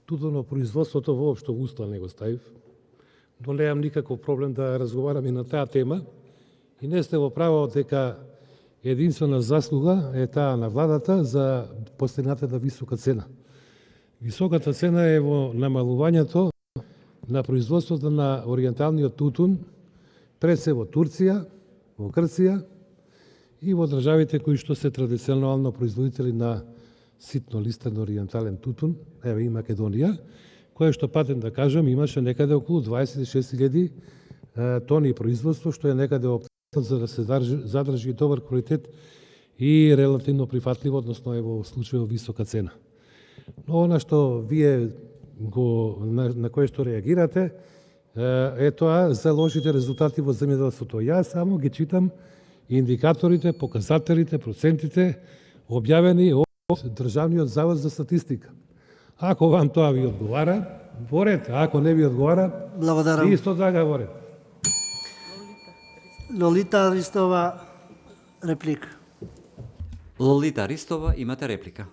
тутунопроизводството воопшто во уста не го ставив, но немам никаков проблем да разговараме на таа тема и не сте во право дека единствена заслуга е таа на владата за постигнатата висока цена. Високата цена е во намалувањето на производството на ориенталниот тутун, пред се во Турција, во Грција и во државите кои што се традиционално производители на ситно листен ориентален тутун, еве и Македонија, кое што патем да кажам имаше некаде околу 26.000 тони производство, што е некаде за да се задржи добар квалитет и релативно прифатливо, односно е во случај висока цена. Но она што вие на кое што реагирате е тоа за лошите резултати во земјоделството. Јас само ги читам индикаторите, показателите, процентите објавени од Државниот завод за статистика. Ако вам тоа ви одговара, ворете, ако не ви одговара, Благодарам. исто така ворете. Лолита Ристова, реплика. Лолита Ристова, имате реплика.